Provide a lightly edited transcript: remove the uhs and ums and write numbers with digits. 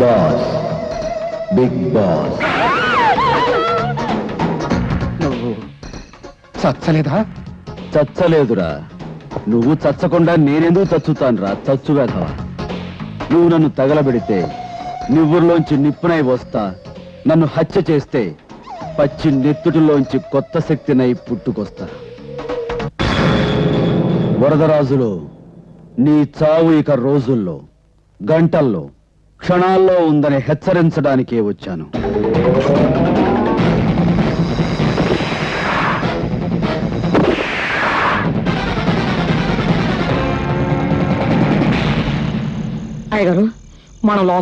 Boss, big boss. నువ్వు చచ్చలేదా? చచ్చలేదురా. నువ్వు చచ్చకుండా నేనెందుకు చచ్చుతానురా చచ్చువేధవా. నువ్వు నన్ను తగలబెడితే నివ్వుర్లోంచి నిప్పునై వస్తా, నన్ను హత్య చేస్తే పచ్చి నెత్తుటిలోంచి కొత్త శక్తినై పుట్టుకొస్తా. వరదరాజులో నీ చావు ఇక రోజుల్లో, గంటల్లో, క్షణాల్లో ఉందని హెచ్చరించడానికే వచ్చాను. అయ్యగారు, మనం లోపల